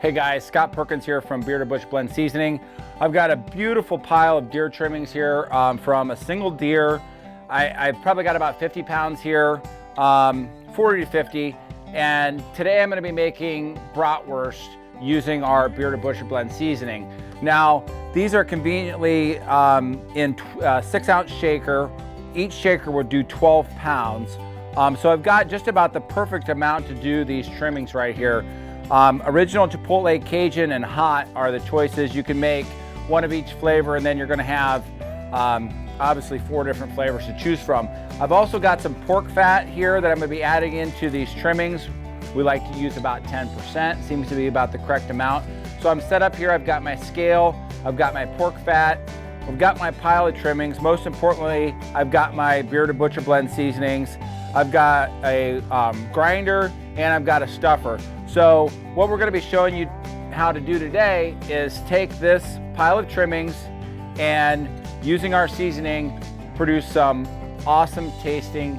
Hey guys, Scott Perkins here from Bearded Butcher Blend Seasoning. I've got a beautiful pile of deer trimmings here from a single deer. I've probably got about 50 pounds here, 40 to 50. And today I'm gonna be making bratwurst using our Bearded Butcher Blend seasoning. Now, these are conveniently in 6-ounce shaker. Each shaker will do 12 pounds. So I've got just about the perfect amount to do these trimmings right here. Original, Chipotle, Cajun, and hot are the choices. You can make one of each flavor, and then you're gonna have obviously 4 different flavors to choose from. I've also got some pork fat here that I'm gonna be adding into these trimmings. We like to use about 10%, seems to be about the correct amount. So I'm set up here, I've got my scale, I've got my pork fat, I've got my pile of trimmings. Most importantly, I've got my Bearded Butcher Blend seasonings. I've got a grinder, and I've got a stuffer. So what we're gonna be showing you how to do today is take this pile of trimmings and using our seasoning, produce some awesome tasting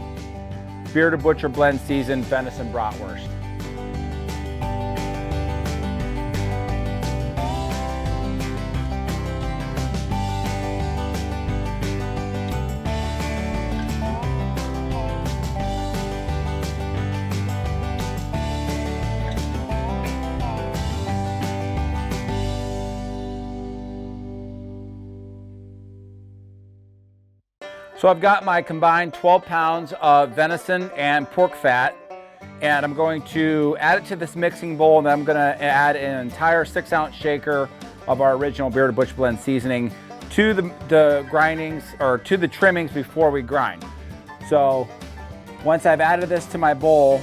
Bearded Butcher Blend seasoned venison bratwurst. So I've got my combined 12 pounds of venison and pork fat, and I'm going to add it to this mixing bowl, and then I'm gonna add an entire 6-ounce shaker of our original Bearded Butcher Blend seasoning to the grindings, or to the trimmings before we grind. So once I've added this to my bowl,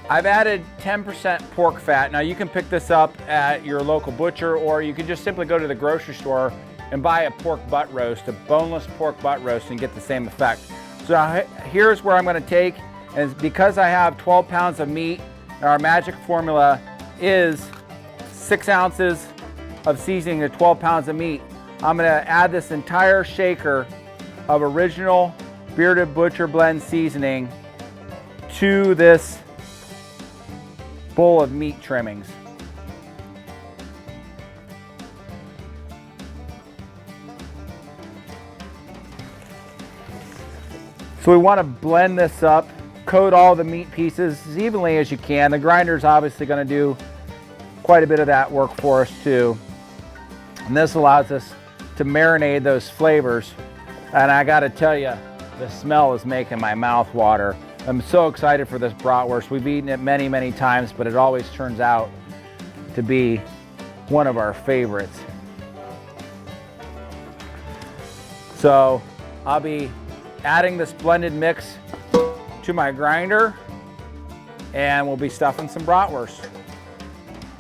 I've added 10% pork fat. Now you can pick this up at your local butcher, or you can just simply go to the grocery store and buy a pork butt roast, a boneless pork butt roast, and get the same effect. So here's where I'm gonna take, and because I have 12 pounds of meat, and our magic formula is 6 ounces of seasoning to 12 pounds of meat, I'm gonna add this entire shaker of original Bearded Butcher Blend seasoning to this bowl of meat trimmings. So we want to blend this up, coat all the meat pieces as evenly as you can. The grinder is obviously going to do quite a bit of that work for us too. And this allows us to marinate those flavors. And I got to tell you, the smell is making my mouth water. I'm so excited for this bratwurst. We've eaten it many, many times, but it always turns out to be one of our favorites. So I'll be adding this blended mix to my grinder, and we'll be stuffing some bratwurst.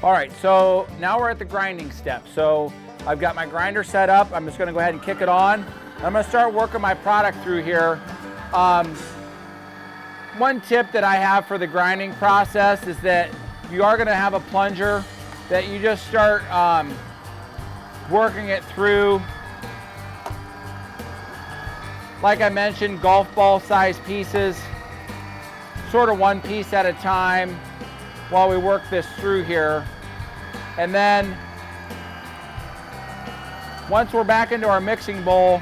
All right, so now we're at the grinding step. So I've got my grinder set up. I'm just gonna go ahead and kick it on. I'm gonna start working my product through here. One tip that I have for the grinding process is that you are going to have a plunger, that you just start working it through, like I mentioned, golf ball size pieces, sort of one piece at a time while we work this through here. And then once we're back into our mixing bowl,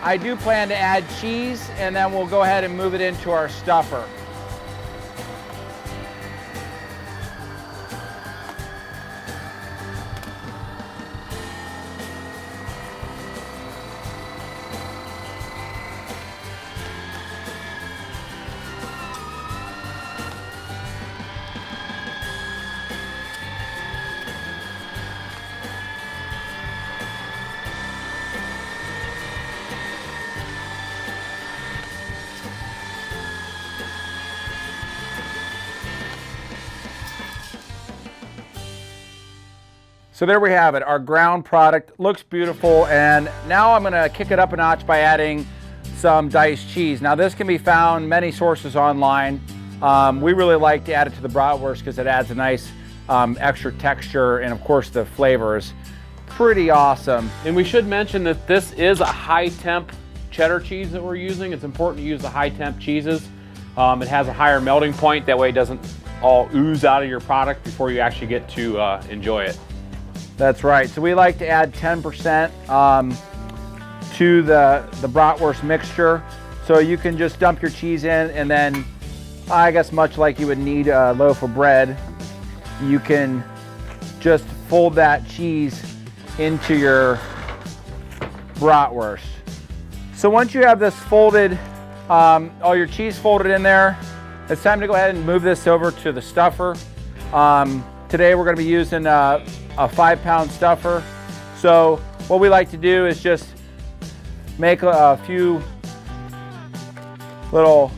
I do plan to add cheese, and then we'll go ahead and move it into our stuffer. So there we have it. Our ground product looks beautiful, and now I'm gonna kick it up a notch by adding some diced cheese. Now this can be found many sources online. We really like to add it to the bratwurst because it adds a nice extra texture, and of course the flavor is pretty awesome. And we should mention that this is a high temp cheddar cheese that we're using. It's important to use the high temp cheeses. It has a higher melting point, that way it doesn't all ooze out of your product before you actually get to enjoy it. That's right. So we like to add 10% to the bratwurst mixture. So you can just dump your cheese in, and then I guess much like you would need a loaf of bread, you can just fold that cheese into your bratwurst. So once you have this folded, all your cheese folded in there, it's time to go ahead and move this over to the stuffer. Today we're going to be using a 5-pound stuffer. So what we like to do is just make a few little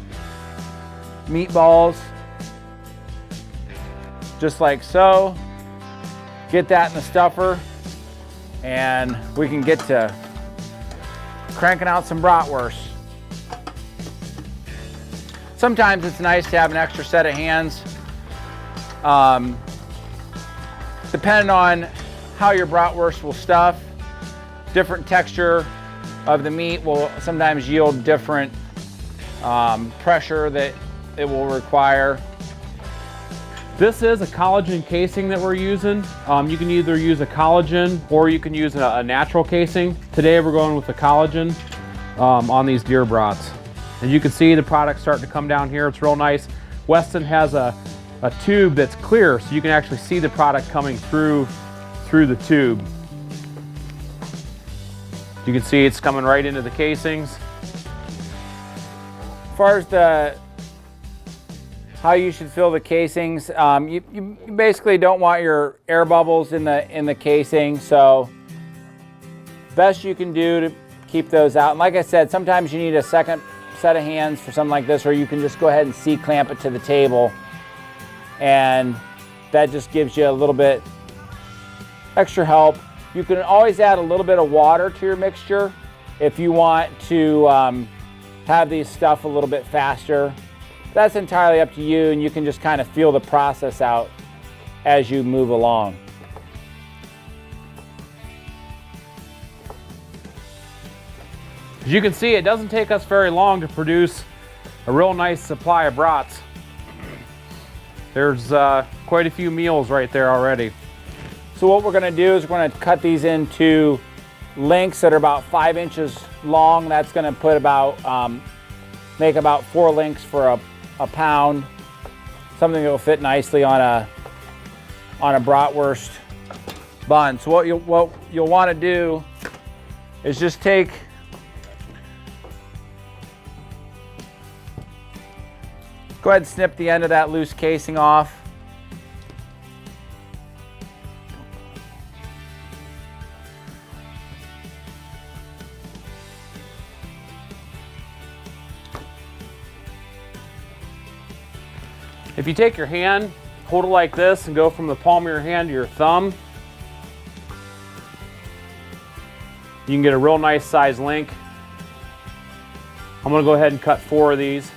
meatballs, just like so. Get that in the stuffer, and we can get to cranking out some bratwurst. Sometimes it's nice to have an extra set of hands. Depending on how your bratwurst will stuff, different texture of the meat will sometimes yield different pressure that it will require. This is a collagen casing that we're using. You can either use a collagen or you can use a natural casing. Today we're going with the collagen on these deer brats. And you can see the product starting to come down here. It's real nice. Weston has a tube that's clear, so you can actually see the product coming through the tube. You can see it's coming right into the casings. As far as how you should fill the casings, you basically don't want your air bubbles in the casing, so best you can do to keep those out. And like I said, sometimes you need a second set of hands for something like this, or you can just go ahead and C-clamp it to the table, and that just gives you a little bit extra help. You can always add a little bit of water to your mixture if you want to have these stuff a little bit faster. That's entirely up to you, and you can just kind of feel the process out as you move along. As you can see, it doesn't take us very long to produce a real nice supply of brats. There's quite a few meals right there already. So what we're going to do is we're going to cut these into lengths that are about 5 inches long. That's going to put about make about 4 links for a pound. Something that will fit nicely on a bratwurst bun. So what you'll want to do is just take go ahead and snip the end of that loose casing off. If you take your hand, hold it like this and go from the palm of your hand to your thumb, you can get a real nice size link. I'm going to go ahead and cut 4 of these.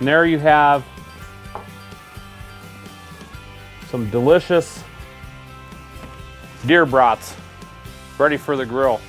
And there you have some delicious deer brats ready for the grill.